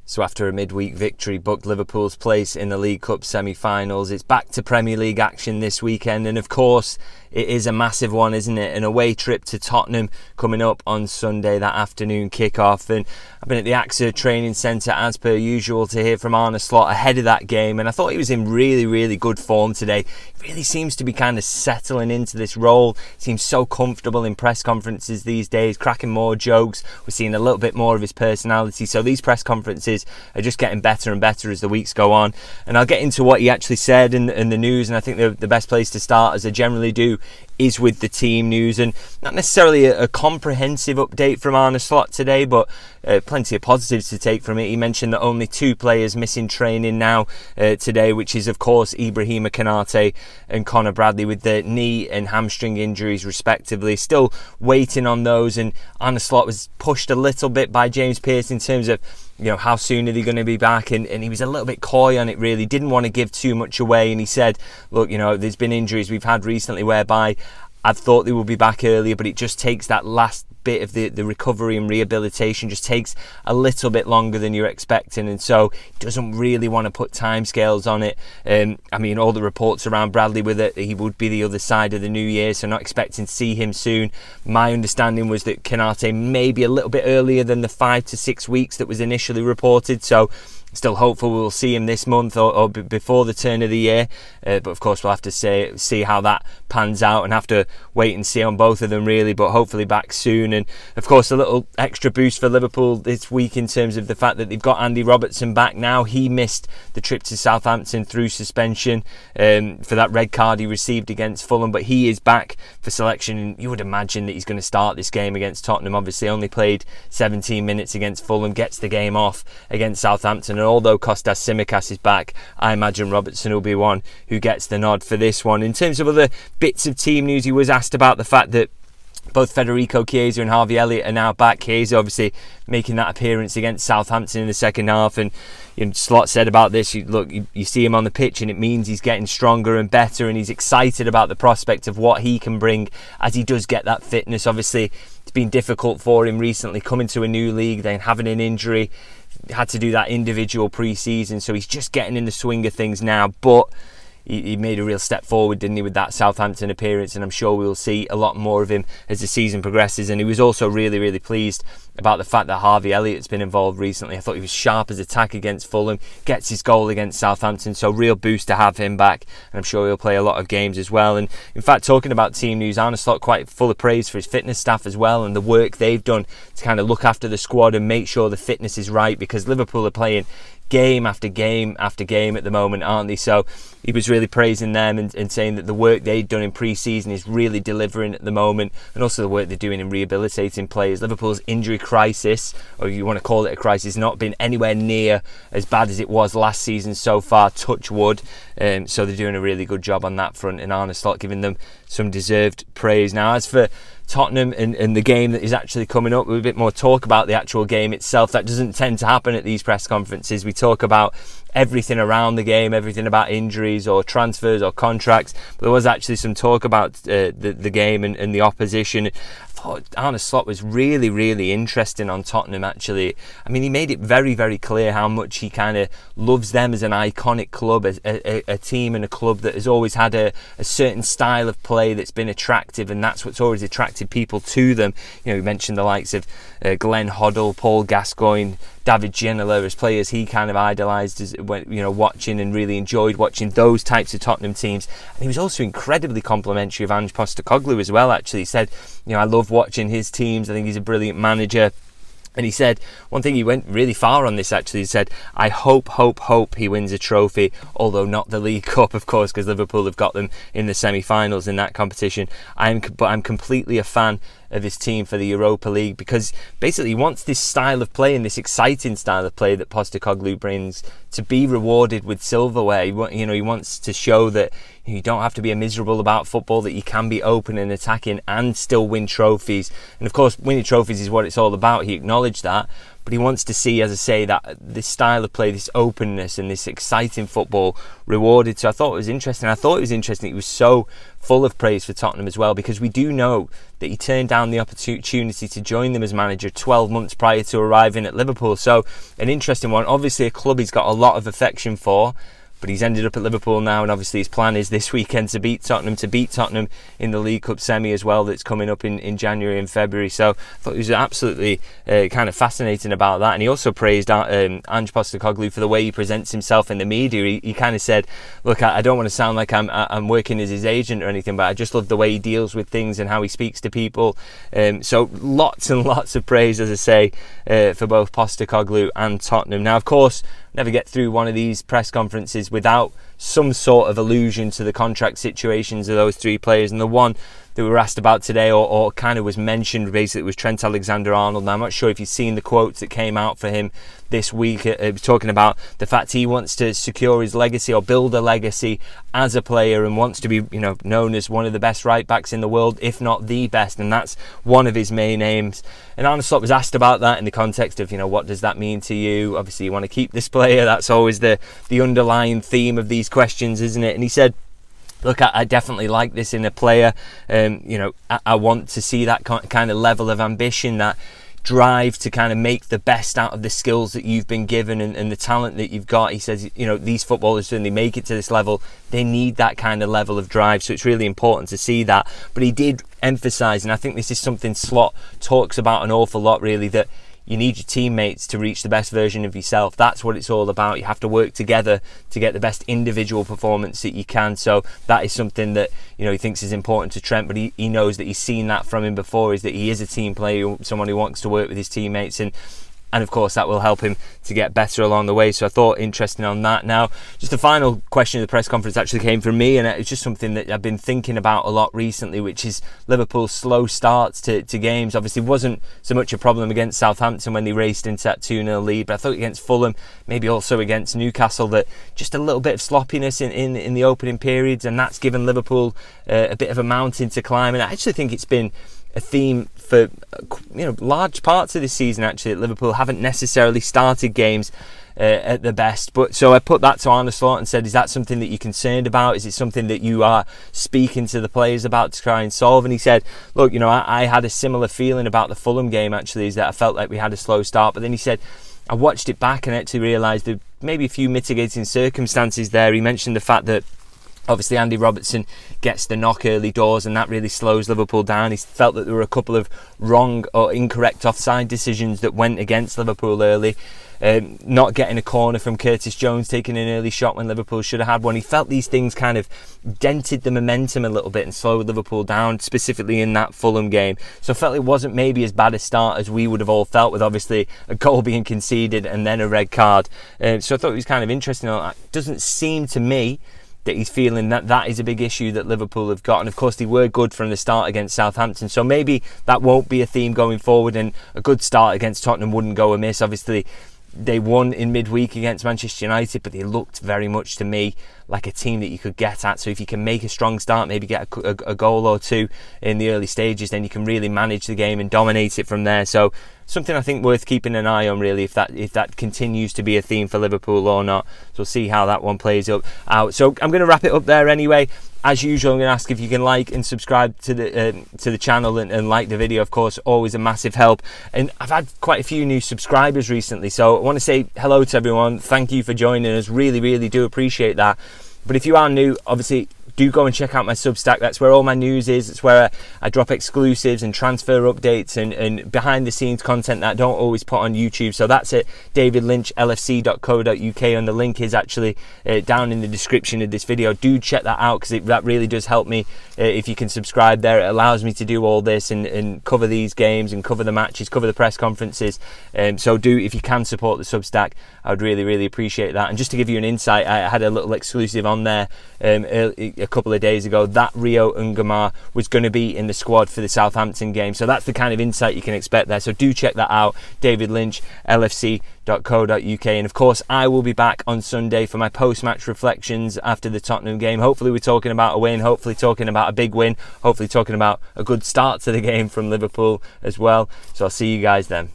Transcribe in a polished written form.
So after a midweek victory booked Liverpool's place in the League Cup semi-finals, it's back to Premier League action this weekend, and of course it is a massive one, isn't it? An away trip to Tottenham coming up on Sunday, that afternoon kick-off. And I've been at the AXA Training Centre as per usual to hear from Arne Slot ahead of that game, and I thought he was in really good form today. He really seems to be kind of settling into this role. Seems so comfortable in press conferences these days, cracking more jokes. We're seeing a little bit more of his personality, so these press conferences are just getting better and better as the weeks go on. And I'll get into what he actually said in the news, and I think the best place to start, as I generally do, is with the team news, and not necessarily a comprehensive update from Arne Slot today, but plenty of positives to take from it. He mentioned that only 2 players missing training now today, which is of course Ibrahima Konate and Conor Bradley, with the knee and hamstring injuries respectively. Still waiting on those, and Arne Slot was pushed a little bit by James Pearce in terms of, you know, how soon are they going to be back, and he was a little bit coy on it, really didn't want to give too much away. And he said, look, you know, there's been injuries we've had recently whereby I've thought they will be back earlier, but it just takes that last bit of the recovery and rehabilitation, just takes a little bit longer than you're expecting, and so he doesn't really want to put timescales on it. I mean, all the reports around Bradley were that he would be the other side of the new year, so not expecting to see him soon. My understanding was that Konate may be a little bit earlier than the 5 to 6 weeks that was initially reported, so still hopeful we'll see him this month or before the turn of the year, but of course we'll have to see how that pans out and have to wait and see on both of them really, but hopefully back soon. And of course a little extra boost for Liverpool this week in terms of the fact that they've got Andy Robertson back now. He missed the trip to Southampton through suspension for that red card he received against Fulham, but he is back for selection, and you would imagine that he's going to start this game against Tottenham. Obviously only played 17 minutes against Fulham, gets the game off against Southampton. And although Kostas Tsimikas is back, I imagine Robertson will be one who gets the nod for this one. In terms of other bits of team news, he was asked about the fact that both Federico Chiesa and Harvey Elliott are now back. Chiesa obviously making that appearance against Southampton in the second half, and Slot said about this, you see him on the pitch and it means he's getting stronger and better, and he's excited about the prospect of what he can bring as he does get that fitness. Obviously it's been difficult for him recently coming to a new league, then having an injury, had to do that individual pre-season, so he's just getting in the swing of things now. But he made a real step forward, didn't he, with that Southampton appearance, and I'm sure we'll see a lot more of him as the season progresses. And he was also really pleased about the fact that Harvey Elliott's been involved recently. I thought he was sharp as attack against Fulham, gets his goal against Southampton, so real boost to have him back, and I'm sure he'll play a lot of games as well. And in fact, talking about team news, Arne Slot quite full of praise for his fitness staff as well, and the work they've done to kind of look after the squad and make sure the fitness is right, because Liverpool are playing game after game after game at the moment, aren't they? So he was really praising them and saying that the work they'd done in pre-season is really delivering at the moment, and also the work they're doing in rehabilitating players. Liverpool's injury crisis, or if you want to call it a crisis, not been anywhere near as bad as it was last season so far, touch wood. So they're doing a really good job on that front, and Arne Slot giving them some deserved praise. Now, as for Tottenham and the game that is actually coming up, with a bit more talk about the actual game itself. That doesn't tend to happen at these press conferences. We talk about everything around the game, everything about injuries or transfers or contracts, but there was actually some talk about the game and the opposition. I thought Arne Slot was really interesting on Tottenham, actually. I mean, he made it very clear how much he kind of loves them as an iconic club, a team and a club that has always had a certain style of play that's been attractive, and that's what's always attracted people to them. You know, we mentioned the likes of Glenn Hoddle, Paul Gascoigne, David Ginola as players he kind of idolised as when, you know, watching, and really enjoyed watching those types of Tottenham teams. And he was also incredibly complimentary of Ange Postecoglou as well, actually. He said, you know, I love watching his teams, I think he's a brilliant manager. And he said, one thing, he went really far on this actually, he said, I hope he wins a trophy, although not the League Cup, of course, because Liverpool have got them in the semi-finals in that competition. But I'm completely a fan of his team for the Europa League, because basically he wants this style of play and this exciting style of play that Postecoglou brings to be rewarded with silverware. He wants to show that you don't have to be miserable about football, that you can be open and attacking and still win trophies. And of course, winning trophies is what it's all about. He acknowledged that. but he wants to see, as I say, that this style of play, this openness and this exciting football rewarded. So I thought it was interesting. I thought it was interesting he was so full of praise for Tottenham as well, because we do know that he turned down the opportunity to join them as manager 12 months prior to arriving at Liverpool. So an interesting one. Obviously a club he's got a lot of affection for, but he's ended up at Liverpool now, and obviously his plan is this weekend to beat Tottenham in the League Cup semi as well, that's coming up in January and February. So I thought he was absolutely kind of fascinating about that. And he also praised Ange Postecoglou for the way he presents himself in the media. He kind of said, look, I don't want to sound like I'm working as his agent or anything, but I just love the way he deals with things and how he speaks to people. So lots and lots of praise, as I say, for both Postecoglou and Tottenham. Now, of course, never get through one of these press conferences without some sort of allusion to the contract situations of those three players. And the one that we were asked about today, or kind of was mentioned, basically, was Trent Alexander-Arnold. Now, I'm not sure if you've seen the quotes that came out for him this week. It was talking about the fact he wants to secure his legacy or build a legacy as a player, and wants to be, known as one of the best right backs in the world, if not the best, and that's one of his main aims. And Arne Slot was asked about that in the context of, what does that mean to you? Obviously, you want to keep this player. That's always the underlying theme of these questions, isn't it? And he said, look, I definitely like this in a player. I want to see that kind of level of ambition, that drive to kind of make the best out of the skills that you've been given and the talent that you've got. He says, these footballers, when they make it to this level, they need that kind of level of drive. So it's really important to see that. But he did emphasise, and I think this is something Slot talks about an awful lot, really, that you need your teammates to reach the best version of yourself. That's what it's all about. You have to work together to get the best individual performance that you can. So that is something that he thinks is important to Trent, but he knows that he's seen that from him before, is that he is a team player, someone who wants to work with his teammates, and of course that will help him to get better along the way. So I thought interesting on that. Now, just the final question of the press conference actually came from me, and it's just something that I've been thinking about a lot recently, which is Liverpool's slow starts to games. Obviously wasn't so much a problem against Southampton when they raced into that 2-0 lead, but I thought against Fulham, maybe also against Newcastle, that just a little bit of sloppiness in the opening periods, and that's given Liverpool a bit of a mountain to climb. And I actually think it's been a theme for large parts of this season, actually, that Liverpool haven't necessarily started games at the best. But so I put that to Arne Slot and said, is that something that you're concerned about? Is it something that you are speaking to the players about to try and solve? And he said, look, I had a similar feeling about the Fulham game, actually, is that I felt like we had a slow start. But then he said, I watched it back and actually realised there maybe a few mitigating circumstances there. He mentioned the fact that obviously Andy Robertson gets the knock early doors, and that really slows Liverpool down. He felt that there were a couple of wrong or incorrect offside decisions that went against Liverpool early. Not getting a corner from Curtis Jones, taking an early shot when Liverpool should have had one. He felt these things kind of dented the momentum a little bit and slowed Liverpool down, specifically in that Fulham game. So I felt it wasn't maybe as bad a start as we would have all felt, with obviously a goal being conceded and then a red card. So I thought it was kind of interesting. It doesn't seem to me that he's feeling that is a big issue that Liverpool have got. And of course they were good from the start against Southampton, so maybe that won't be a theme going forward, and a good start against Tottenham wouldn't go amiss. Obviously they won in midweek against Manchester United, but they looked very much to me like a team that you could get at. So if you can make a strong start, maybe get a goal or two in the early stages, then you can really manage the game and dominate it from there. So something I think worth keeping an eye on, really, if that continues to be a theme for Liverpool or not. So we'll see how that one plays out. So I'm going to wrap it up there anyway. As usual, I'm going to ask if you can like and subscribe to the channel and like the video. Of course, always a massive help. And I've had quite a few new subscribers recently, so I want to say hello to everyone. Thank you for joining us. Really, really do appreciate that. But if you are new, obviously, do go and check out my Substack. That's where all my news is. It's where I drop exclusives and transfer updates and behind the scenes content that I don't always put on YouTube. So that's at davidlynchlfc.co.uk, and the link is actually down in the description of this video. Do check that out, because that really does help me. If you can subscribe there, it allows me to do all this and cover these games and cover the matches, cover the press conferences. So if you can support the Substack, I would really, really appreciate that. And just to give you an insight, I had a little exclusive on there a couple of days ago that Rio Ungamar was going to be in the squad for the Southampton game. So that's the kind of insight you can expect there. So do check that out, davidlynchlfc.co.uk. And of course, I will be back on Sunday for my post-match reflections after the Tottenham game. Hopefully we're talking about a win, hopefully talking about a big win, hopefully talking about a good start to the game from Liverpool as well. So I'll see you guys then.